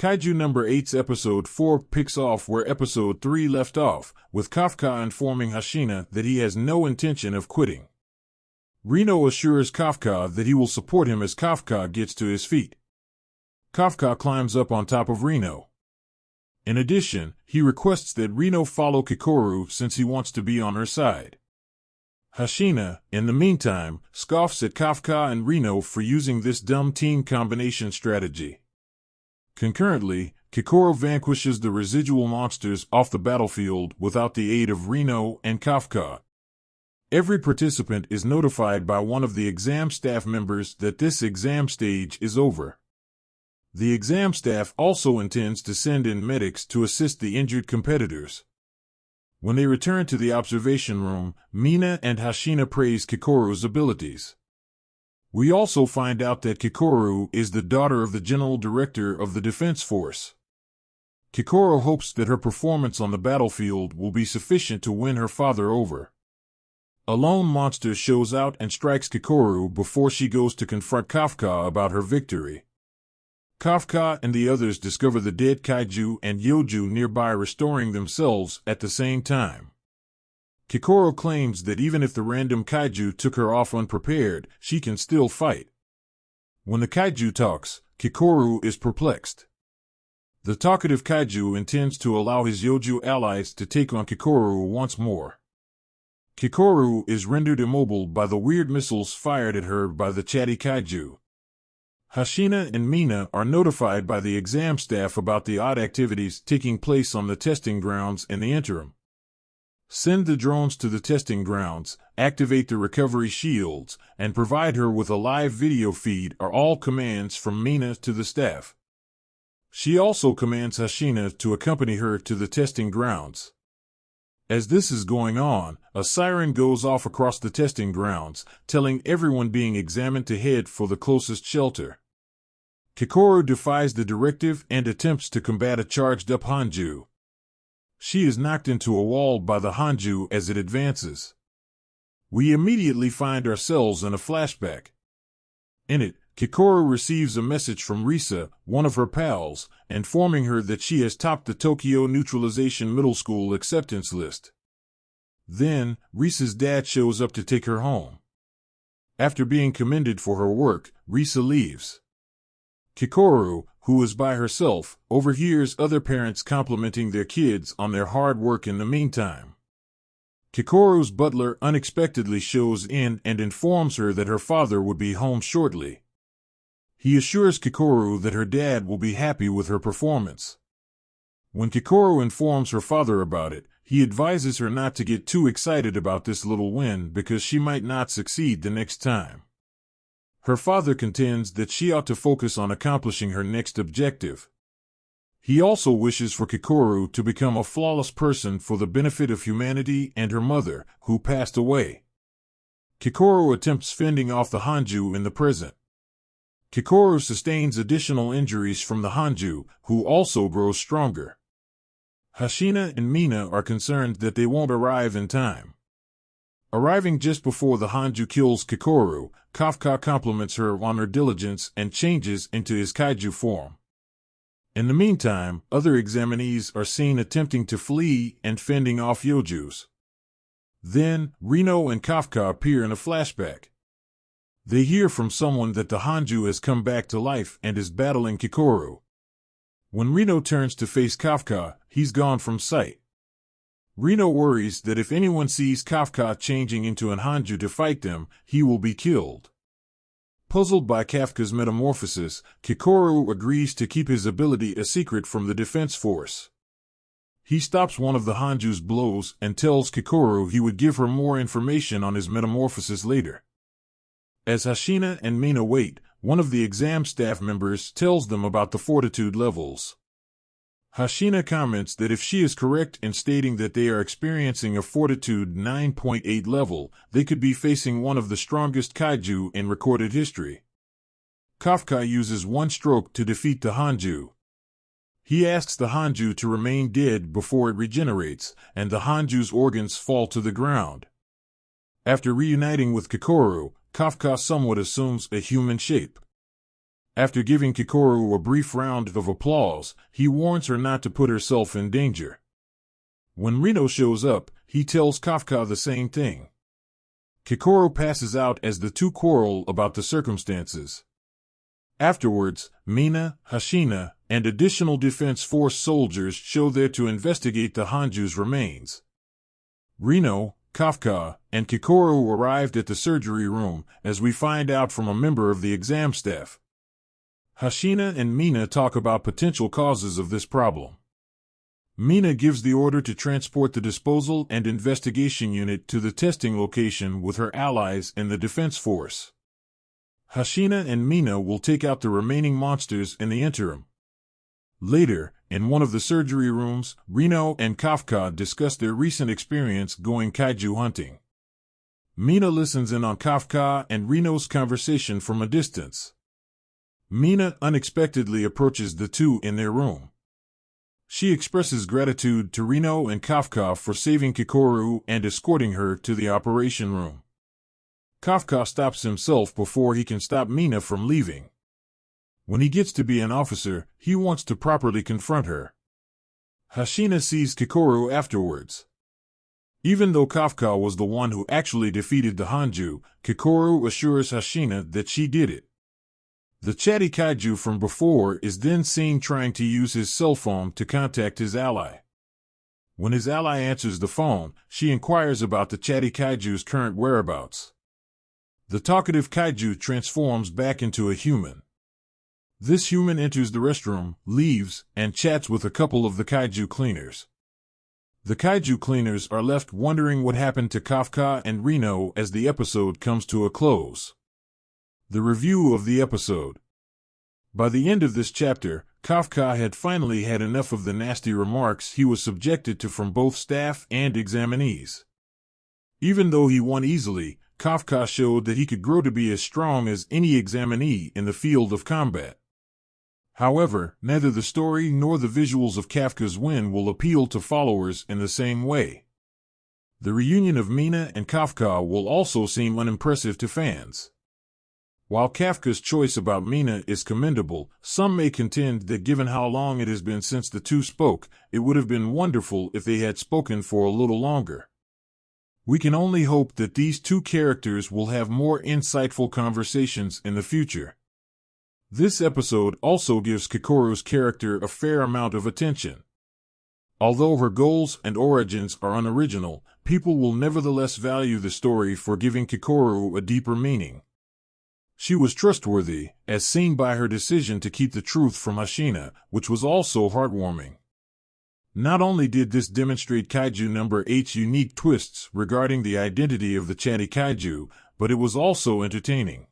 Kaiju number 8's episode 4 picks off where episode 3 left off, with Kafka informing Hashina that he has no intention of quitting. Reno assures Kafka that he will support him as Kafka gets to his feet. Kafka climbs up on top of Reno. In addition, he requests that Reno follow Kikoru since he wants to be on her side. Hashina, in the meantime, scoffs at Kafka and Reno for using this dumb team combination strategy. Concurrently, Kikoru vanquishes the residual monsters off the battlefield without the aid of Reno and Kafka. Every participant is notified by one of the exam staff members that this exam stage is over. The exam staff also intends to send in medics to assist the injured competitors. When they return to the observation room, Mina and Hashina praise Kikoru's abilities. We also find out that Kikoru is the daughter of the General Director of the Defense Force. Kikoru hopes that her performance on the battlefield will be sufficient to win her father over. A lone monster shows out and strikes Kikoru before she goes to confront Kafka about her victory. Kafka and the others discover the dead Kaiju and Yoju nearby restoring themselves at the same time. Kikoru claims that even if the random Kaiju took her off unprepared, she can still fight. When the Kaiju talks, Kikoru is perplexed. The talkative Kaiju intends to allow his Yoju allies to take on Kikoru once more. Kikoru is rendered immobile by the weird missiles fired at her by the chatty Kaiju. Hashina and Mina are notified by the exam staff about the odd activities taking place on the testing grounds in the interim. Send the drones to the testing grounds, activate the recovery shields, and provide her with a live video feed are all commands from Mina to the staff. She also commands Hashina to accompany her to the testing grounds. As this is going on, a siren goes off across the testing grounds, telling everyone being examined to head for the closest shelter. Kikoru defies the directive and attempts to combat a charged-up Hanju. She is knocked into a wall by the Hanju as it advances. We immediately find ourselves in a flashback. In it, Kikoru receives a message from Risa, one of her pals, informing her that she has topped the Tokyo Neutralization Middle School acceptance list. Then, Risa's dad shows up to take her home. After being commended for her work, Risa leaves. Kikoru, who is by herself, overhears other parents complimenting their kids on their hard work in the meantime. Kikoru's butler unexpectedly shows in and informs her that her father would be home shortly. He assures Kikoru that her dad will be happy with her performance. When Kikoru informs her father about it, he advises her not to get too excited about this little win because she might not succeed the next time. Her father contends that she ought to focus on accomplishing her next objective. He also wishes for Kikoru to become a flawless person for the benefit of humanity and her mother, who passed away. Kikoru attempts fending off the Hanju in the present. Kikoru sustains additional injuries from the Hanju, who also grows stronger. Hashina and Mina are concerned that they won't arrive in time. Arriving just before the Hanju kills Kikoru, Kafka compliments her on her diligence and changes into his Kaiju form. In the meantime, other examinees are seen attempting to flee and fending off Yojus. Then, Reno and Kafka appear in a flashback. They hear from someone that the Hanju has come back to life and is battling Kikoru. When Reno turns to face Kafka, he's gone from sight. Reno worries that if anyone sees Kafka changing into an Hanju to fight them, he will be killed. Puzzled by Kafka's metamorphosis, Kikoru agrees to keep his ability a secret from the defense force. He stops one of the Hanju's blows and tells Kikoru he would give her more information on his metamorphosis later. As Hashina and Mina wait, one of the exam staff members tells them about the fortitude levels. Hashina comments that if she is correct in stating that they are experiencing a fortitude 9.8 level, they could be facing one of the strongest Kaiju in recorded history. Kafka uses one stroke to defeat the Hanju. He asks the Hanju to remain dead before it regenerates, and the Hanju's organs fall to the ground. After reuniting with Kikoru, Kafka somewhat assumes a human shape. After giving Kikoru a brief round of applause, he warns her not to put herself in danger. When Reno shows up, he tells Kafka the same thing. Kikoru passes out as the two quarrel about the circumstances. Afterwards, Mina, Hashina, and additional Defense Force soldiers show there to investigate the Hanju's remains. Reno, Kafka, and Kikoru arrived at the surgery room, as we find out from a member of the exam staff. Hashina and Mina talk about potential causes of this problem. Mina gives the order to transport the disposal and investigation unit to the testing location with her allies in the Defense Force. Hashina and Mina will take out the remaining monsters in the interim. Later, in one of the surgery rooms, Reno and Kafka discuss their recent experience going kaiju hunting. Mina listens in on Kafka and Reno's conversation from a distance. Mina unexpectedly approaches the two in their room. She expresses gratitude to Reno and Kafka for saving Kikoru and escorting her to the operation room. Kafka stops himself before he can stop Mina from leaving. When he gets to be an officer, he wants to properly confront her. Hashina sees Kikoru afterwards. Even though Kafka was the one who actually defeated the Hanju, Kikoru assures Hashina that she did it. The chatty kaiju from before is then seen trying to use his cell phone to contact his ally. When his ally answers the phone, she inquires about the chatty kaiju's current whereabouts. The talkative kaiju transforms back into a human. This human enters the restroom, leaves, and chats with a couple of the kaiju cleaners. The kaiju cleaners are left wondering what happened to Kafka and Reno as the episode comes to a close. The review of the episode. By the end of this chapter, Kafka had finally had enough of the nasty remarks he was subjected to from both staff and examinees. Even though he won easily, Kafka showed that he could grow to be as strong as any examinee in the field of combat. However, neither the story nor the visuals of Kafka's win will appeal to followers in the same way. The reunion of Mina and Kafka will also seem unimpressive to fans. While Kafka's choice about Mina is commendable, some may contend that given how long it has been since the two spoke, it would have been wonderful if they had spoken for a little longer. We can only hope that these two characters will have more insightful conversations in the future. This episode also gives Kikoru's character a fair amount of attention. Although her goals and origins are unoriginal, people will nevertheless value the story for giving Kikoru a deeper meaning. She was trustworthy, as seen by her decision to keep the truth from Hashina, which was also heartwarming. Not only did this demonstrate Kaiju number 8's unique twists regarding the identity of the chatty kaiju, but it was also entertaining.